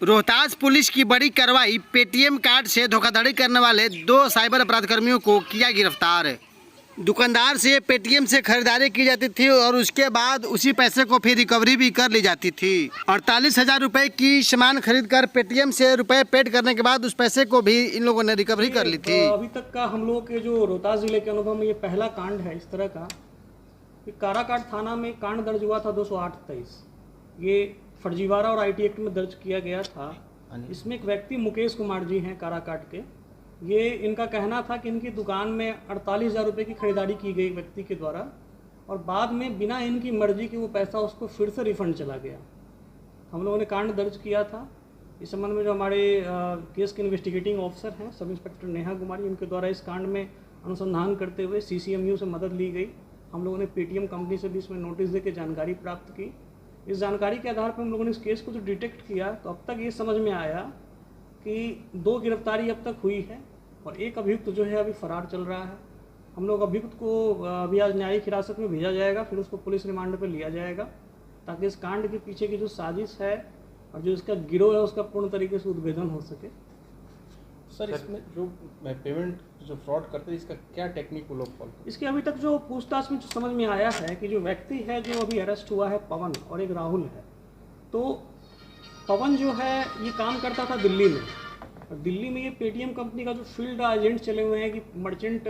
Rohtas police की बड़ी कार्रवाई। पेटीएम कार्ड से धोखाधड़ी करने वाले 2 साइबर अपराध कर्मियों को किया गिरफ्तार। दुकानदार से पेटीएम से खरीदारी की जाती थी और उसके बाद उसी पैसे को फिर रिकवरी भी कर ली जाती थी। 48,000 रुपए की सामान खरीद कर पेटीएम से रुपए पेड करने के बाद उस पैसे को भी इन लोगों ने रिकवरी कर ली थी। अभी तक का हम लोगों के जो रोहतास जिले के अनुभव में ये पहला कांड है इस तरह का। काराकाट थाना में कांड दर्ज हुआ था 208-23। ये फर्जीवाड़ा और आईटी एक्ट में दर्ज किया गया था। इसमें एक व्यक्ति मुकेश कुमार जी हैं काराकाट के। ये इनका कहना था कि इनकी दुकान में 48,000 रुपये की खरीदारी की गई व्यक्ति के द्वारा और बाद में बिना इनकी मर्जी के वो पैसा उसको फिर से रिफंड चला गया। हम लोगों ने कांड दर्ज किया था। इस संबंध में जो हमारे केस के इन्वेस्टिगेटिंग ऑफिसर हैं सब इंस्पेक्टर नेहा कुमारी, उनके द्वारा इस कांड में अनुसंधान करते हुए सीसीएमयू से मदद ली गई। हम लोगों ने पेटीएम कंपनी से भी इसमें नोटिस देकर जानकारी प्राप्त की। इस जानकारी के आधार पर हम लोगों ने इस केस को जो डिटेक्ट किया तो अब तक ये समझ में आया कि 2 गिरफ्तारी अब तक हुई है और एक अभियुक्त जो है अभी फरार चल रहा है। हम लोग अभियुक्त को अभी आज न्यायिक हिरासत में भेजा जाएगा, फिर उसको पुलिस रिमांड पर लिया जाएगा ताकि इस कांड के पीछे की जो साजिश है और जो इसका गिरोह है उसका पूर्ण तरीके से उद्भेदन हो सके। सर इसमें जो पेमेंट जो फ्रॉड करते हैं इसका क्या टेक्निक वो लोग फॉलो करते हैं? इसके अभी तक जो पूछताछ में जो समझ में आया है कि जो व्यक्ति है जो अभी अरेस्ट हुआ है पवन और एक राहुल है, तो पवन जो है ये काम करता था दिल्ली में और दिल्ली में ये पेटीएम कंपनी का जो फील्ड एजेंट चले हुए हैं कि मर्चेंट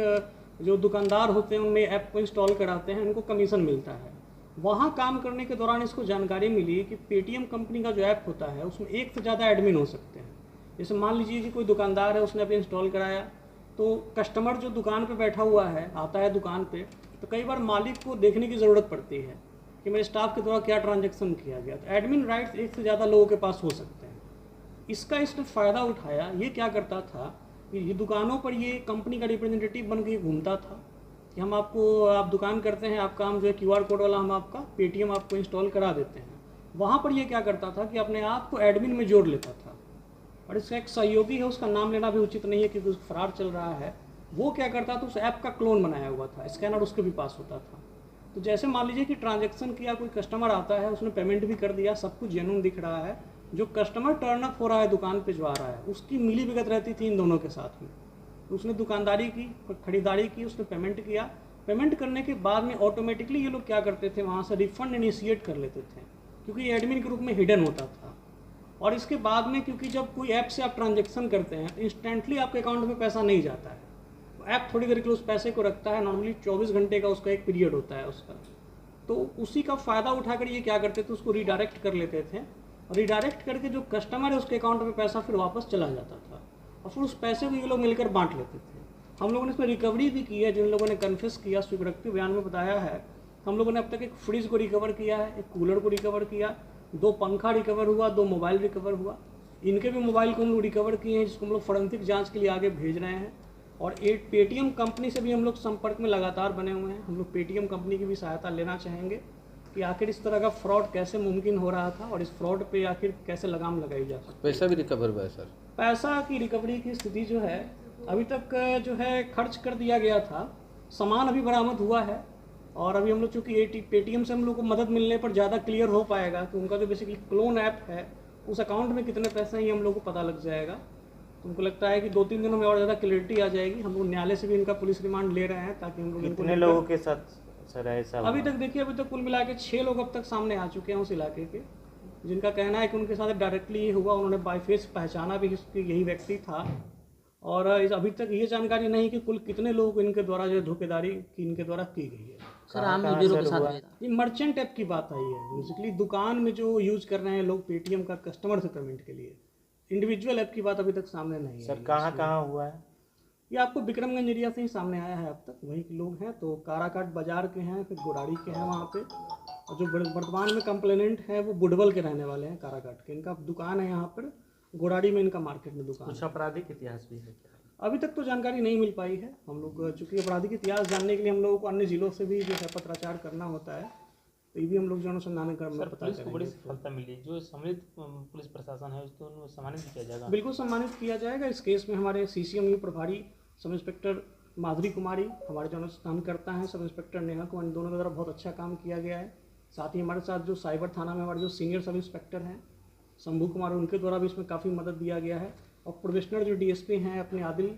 जो दुकानदार होते हैं उनमें ऐप को इंस्टॉल कराते हैं, उनको कमीशन मिलता है। वहाँ काम करने के दौरान इसको जानकारी मिली कि पेटीएम कंपनी का जो ऐप होता है उसमें एक से ज़्यादा एडमिन हो सकते हैं। जैसे मान लीजिए कि कोई दुकानदार है, उसने अभी इंस्टॉल कराया तो कस्टमर जो दुकान पे बैठा हुआ है आता है दुकान पे, तो कई बार मालिक को देखने की ज़रूरत पड़ती है कि मेरे स्टाफ के द्वारा क्या ट्रांजैक्शन किया गया। तो एडमिन राइट्स एक से ज़्यादा लोगों के पास हो सकते हैं। इसका इसने फ़ायदा उठाया। ये क्या करता था कि ये दुकानों पर ये कंपनी का रिप्रेजेंटेटिव बन के घूमता था कि हम आपको, आप दुकान करते हैं, आपका हम जो है QR कोड वाला हम आपका पेटीएम आपको इंस्टॉल करा देते हैं। वहाँ पर ये क्या करता था कि अपने आप को एडमिन में जोड़ लेता था और इसका एक सहयोगी है, उसका नाम लेना भी उचित नहीं है क्योंकि उसका फरार चल रहा है। वो क्या करता था, उस ऐप का क्लोन बनाया हुआ था, स्कैनर उसके भी पास होता था। तो जैसे मान लीजिए कि ट्रांजैक्शन किया, कोई कस्टमर आता है, उसने पेमेंट भी कर दिया, सब कुछ जेन्युइन दिख रहा है, जो कस्टमर टर्न अप हो रहा है दुकान पे जो आ रहा है उसकी मिली भगत रहती थी इन दोनों के साथ में। तो उसने दुकानदारी की, खरीदारी की, उसने पेमेंट किया। पेमेंट करने के बाद में ऑटोमेटिकली ये लोग क्या करते थे, वहाँ से रिफंड इनिशिएट कर लेते थे क्योंकि ये एडमिन के रूप में हिडन होता था। और इसके बाद में क्योंकि जब कोई ऐप से आप ट्रांजैक्शन करते हैं तो इंस्टेंटली आपके अकाउंट में पैसा नहीं जाता है, तो ऐप थोड़ी देर के लिए उस पैसे को रखता है। नॉर्मली 24 घंटे का उसका एक पीरियड होता है उसका। तो उसी का फ़ायदा उठाकर ये क्या करते थे, उसको रिडायरेक्ट कर लेते थे और रिडायरेक्ट करके जो कस्टमर है उसके अकाउंट में पैसा फिर वापस चला जाता था और फिर उस पैसे को ये लोग मिलकर बांट लेते थे। हम लोगों ने इसमें रिकवरी भी की है। जिन लोगों ने कन्फेस किया, स्वीकृति बयान में बताया है, हम लोगों ने अब तक एक फ्रिज को रिकवर किया है, एक कूलर को रिकवर किया, 2 पंखा रिकवर हुआ, 2 मोबाइल रिकवर हुआ। इनके भी मोबाइल को हम लोग रिकवर किए हैं जिसको हम लोग फोरेंसिक जांच के लिए आगे भेज रहे हैं। और एक पेटीएम कंपनी से भी हम लोग संपर्क में लगातार बने हुए हैं। हम लोग पेटीएम कंपनी की भी सहायता लेना चाहेंगे कि आखिर इस तरह का फ्रॉड कैसे मुमकिन हो रहा था और इस फ्रॉड पे आखिर कैसे लगाम लगाई जा सकती है। पैसा भी रिकवर हुआ है सर? पैसा की रिकवरी की स्थिति जो है अभी तक जो है खर्च कर दिया गया था, सामान अभी बरामद हुआ है और अभी हम लोग चूँकि पेटीएम से हम लोग को मदद मिलने पर ज़्यादा क्लियर हो पाएगा कि उनका जो बेसिकली क्लोन ऐप है उस अकाउंट में कितने पैसे हैं ये हम लोग को पता लग जाएगा। तो हमको लगता है कि 2-3 दिनों में और ज़्यादा क्लियरिटी आ जाएगी। हम लोग न्यायालय से भी इनका पुलिस रिमांड ले रहे हैं ताकि हम लोग कितने लोगों के साथ सर ऐसा अभी तक देखिए, अभी तक कुल मिला के 6 लोग अब तक सामने आ चुके हैं उस इलाके के, जिनका कहना है कि उनके साथ डायरेक्टली ये हुआ। उन्होंने बाय फेस पहचाना भी कि यही व्यक्ति था और अभी तक ये जानकारी नहीं कि कुल कितने लोगों को इनके द्वारा जो धोखेधारी की इनके द्वारा की गई है। सर आम यूजरों के साथ ये मर्चेंट ऐप की बात आई है। बेसिकली दुकान में जो यूज कर रहे हैं लोग पेटीएम का कस्टमर से पेमेंट के लिए, इंडिविजुअल ऐप की बात अभी तक सामने नहीं है। सर कहाँ हुआ है ये? आपको विक्रमगंज एरिया से ही सामने आया है अब तक, वहीं के लोग हैं। तो काराकाट बाजार के हैं, फिर गोडाड़ी के हैं वहाँ पे, और जो वर्तमान में कंप्लेनेंट है वो बुडवल के रहने वाले हैं काराकाट के। इनका दुकान है यहाँ पर गोडाड़ी में, इनका मार्केट में दुकान। कुछ आपराधिक इतिहास भी है क्या? अभी तक तो जानकारी नहीं मिल पाई है। हम लोग चूँकि आपराधिक इतिहास जानने के लिए हम लोगों को अन्य जिलों से भी जो है पत्राचार करना होता है, तो ये भी हम लोग जो अनुसंधान करना पता पुलिस को बड़ी सफलता मिली। जो सम्मिलित पुलिस प्रशासन है उसको सम्मानित किया जाएगा? बिल्कुल सम्मानित किया जाएगा। इस केस में हमारे सीसीएमयू प्रभारी सब इंस्पेक्टर माधुरी कुमारी, हमारे जो अनुसंधान करता है सब इंस्पेक्टर नेहा कुमारी, दोनों के द्वारा बहुत अच्छा काम किया गया है। साथ ही हमारे साथ जो साइबर थाना में हमारे जो सीनियर सब इंस्पेक्टर हैं शंभू कुमार, उनके द्वारा भी इसमें काफ़ी मदद दिया गया है। और प्रोबेशनर जो डीएसपी हैं अपने आदिल,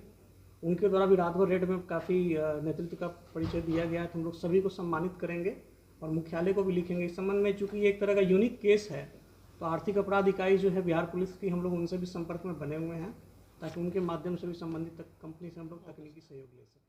उनके द्वारा भी रात भर रेड में काफ़ी नेतृत्व का परिचय दिया गया है। तो हम लोग सभी को सम्मानित करेंगे और मुख्यालय को भी लिखेंगे इस संबंध में। चूँकि ये एक तरह का यूनिक केस है, तो आर्थिक अपराध इकाई जो है बिहार पुलिस की, हम लोग उनसे भी संपर्क में बने हुए हैं ताकि उनके माध्यम से भी संबंधित कंपनी से हम लोग तकनीकी सहयोग ले सकें।